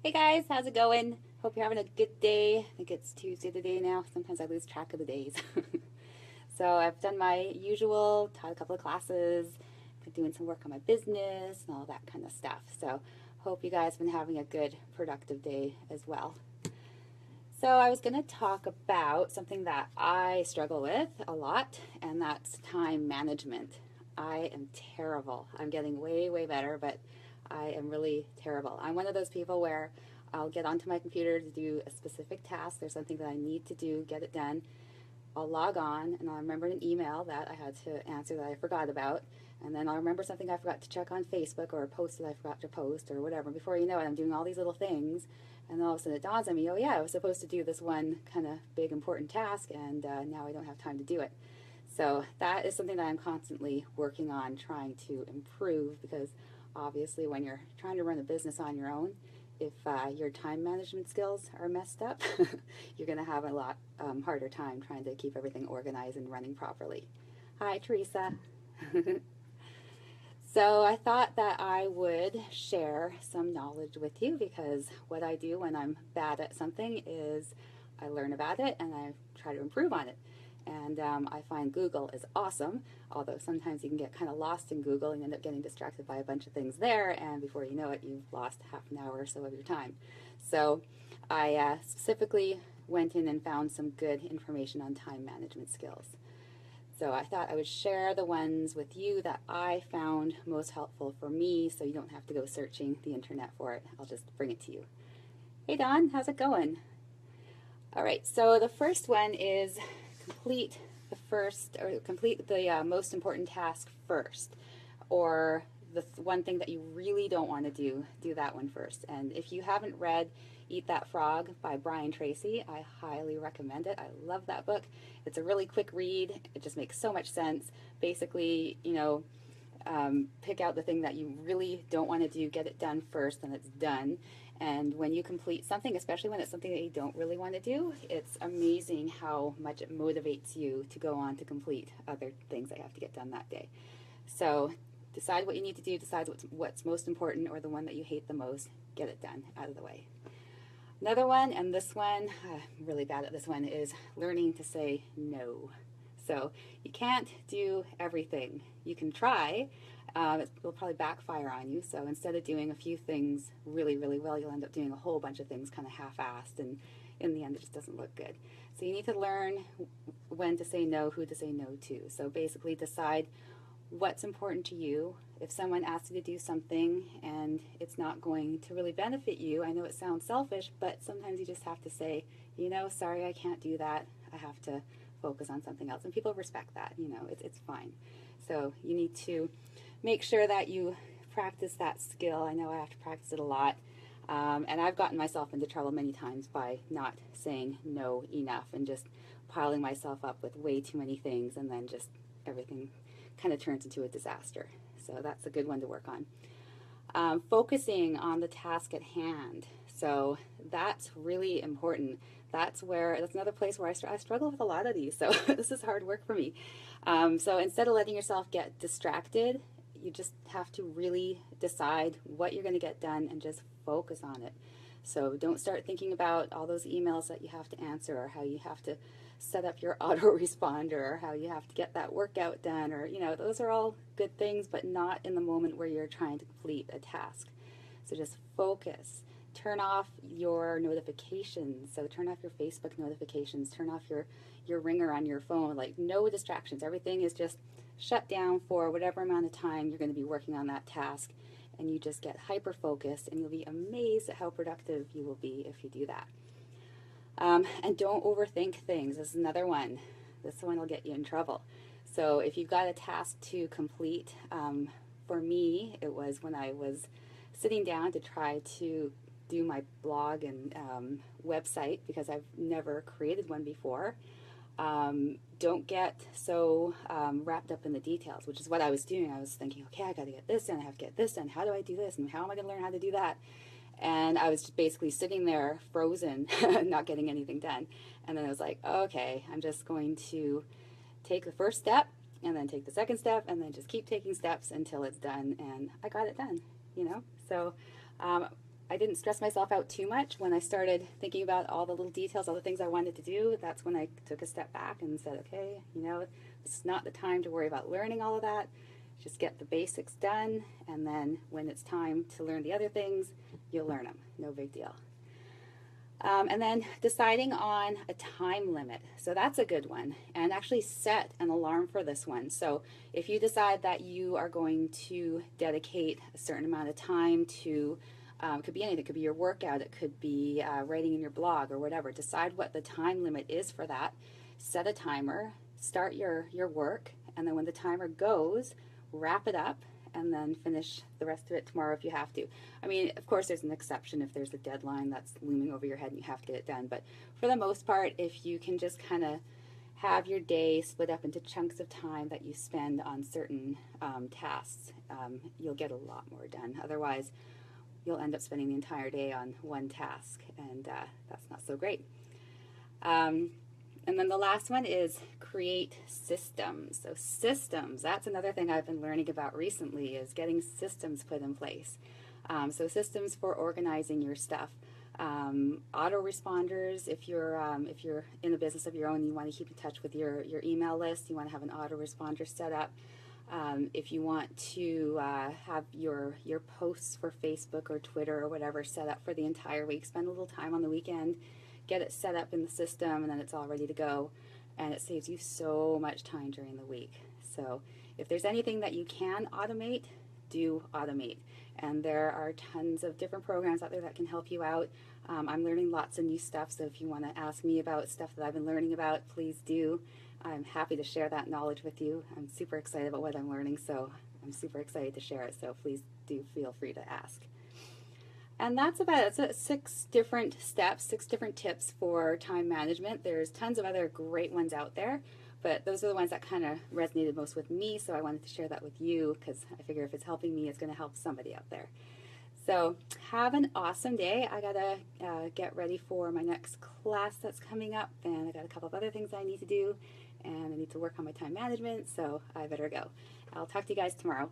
Hey guys, how's it going? Hope you're having a good day. I think it's Tuesday today now. Sometimes I lose track of the days. So I've done my usual, taught a couple of classes, been doing some work on my business and all that kind of stuff. So hope you guys have been having a good, productive day as well. So I was going to talk about something that I struggle with a lot, and that's time management. I am terrible. I'm getting way, way better, but I am really terrible. I'm one of those people where I'll get onto my computer to do a specific task. There's something that I need to do, get it done. I'll log on and I'll remember an email that I had to answer that I forgot about. And then I'll remember something I forgot to check on Facebook or a post that I forgot to post or whatever. Before you know it, I'm doing all these little things. And then all of a sudden it dawns on me, oh yeah, I was supposed to do this one kind of big important task and now I don't have time to do it. So that is something that I'm constantly working on trying to improve because obviously when you're trying to run a business on your own, if your time management skills are messed up, you're going to have a lot harder time trying to keep everything organized and running properly. Hi, Teresa. So I thought that I would share some knowledge with you because what I do when I'm bad at something is I learn about it and I try to improve on it. And I find Google is awesome, although sometimes you can get kind of lost in Google and end up getting distracted by a bunch of things there, and before you know it, you've lost half an hour or so of your time. So I specifically went in and found some good information on time management skills. So I thought I would share the ones with you that I found most helpful for me so you don't have to go searching the internet for it. I'll just bring it to you. Hey Don, how's it going? All right, so the first one is complete the most important task first, or the one thing that you really don't want to do that one first. And if you haven't read Eat That Frog by Brian Tracy, I highly recommend it. I love that book. It's a really quick read. It just makes so much sense. Basically, pick out the thing that you really don't want to do, get it done first, and it's done. And when you complete something, especially when it's something that you don't really want to do, it's amazing how much it motivates you to go on to complete other things that you have to get done that day. So decide what you need to do, decide what's most important or the one that you hate the most, get it done, out of the way. Another one, and this one, I'm really bad at this one, is learning to say no. So you can't do everything. You can try. It will probably backfire on you. So instead of doing a few things really, really well, you'll end up doing a whole bunch of things kind of half-assed, and in the end, it just doesn't look good. So you need to learn when to say no, who to say no to. So basically decide what's important to you. If someone asks you to do something and it's not going to really benefit you, I know it sounds selfish, but sometimes you just have to say, sorry, I can't do that. I have to focus on something else. And people respect that, it's fine. So you need to make sure that you practice that skill. I know I have to practice it a lot. And I've gotten myself into trouble many times by not saying no enough and just piling myself up with way too many things, and then just everything kind of turns into a disaster. So that's a good one to work on. Focusing on the task at hand. So that's really important. That's another place where I struggle with a lot of these. So this is hard work for me. So instead of letting yourself get distracted, you just have to really decide what you're going to get done and just focus on it. So don't start thinking about all those emails that you have to answer, or how you have to set up your autoresponder, or how you have to get that workout done, or those are all good things, but not in the moment where you're trying to complete a task. So just focus. Turn off your notifications. So turn off your Facebook notifications, turn off your ringer on your phone, like no distractions. Everything is just shut down for whatever amount of time you're going to be working on that task, and you just get hyper focused, and you'll be amazed at how productive you will be if you do that. And don't overthink things. This is another one. This one will get you in trouble. So if you've got a task to complete, for me, it was when I was sitting down to try to do my blog and website, because I've never created one before. Don't get so wrapped up in the details, which is what I was doing. I was thinking, okay, I got to get this done, I have to get this done. How do I do this? And how am I going to learn how to do that? And I was just basically sitting there frozen, not getting anything done. And then I was like, okay, I'm just going to take the first step, and then take the second step, and then just keep taking steps until it's done. And I got it done, So I didn't stress myself out too much when I started thinking about all the little details, all the things I wanted to do. That's when I took a step back and said, okay, you know, it's not the time to worry about learning all of that. Just get the basics done, and then when it's time to learn the other things, you'll learn them. No big deal. And then deciding on a time limit. So that's a good one. And actually set an alarm for this one. So if you decide that you are going to dedicate a certain amount of time to, it could be anything, it could be your workout, it could be writing in your blog or whatever. Decide what the time limit is for that. Set a timer, start your work, and then when the timer goes, wrap it up, and then finish the rest of it tomorrow if you have to. I mean, of course, there's an exception if there's a deadline that's looming over your head and you have to get it done. But for the most part, if you can just kind of have your day split up into chunks of time that you spend on certain tasks, you'll get a lot more done. Otherwise, you'll end up spending the entire day on one task, and that's not so great. And then the last one is create systems. So systems, that's another thing I've been learning about recently, is getting systems put in place. So systems for organizing your stuff. Autoresponders, if you're in a business of your own, you want to keep in touch with your email list, you want to have an autoresponder set up. If you want to have your posts for Facebook or Twitter or whatever set up for the entire week, spend a little time on the weekend, get it set up in the system, and then it's all ready to go, and it saves you so much time during the week. So if there's anything that you can automate, do automate. And there are tons of different programs out there that can help you out. I'm learning lots of new stuff, so if you want to ask me about stuff that I've been learning about, please do. I'm happy to share that knowledge with you. I'm super excited about what I'm learning, so I'm super excited to share it, so please do feel free to ask. And that's about it. 6 different steps, 6 different tips for time management. There's tons of other great ones out there, but those are the ones that kind of resonated most with me, so I wanted to share that with you because I figure if it's helping me, it's going to help somebody out there. So have an awesome day. I got to get ready for my next class that's coming up, and I got a couple of other things I need to do, and I need to work on my time management, so I better go. I'll talk to you guys tomorrow.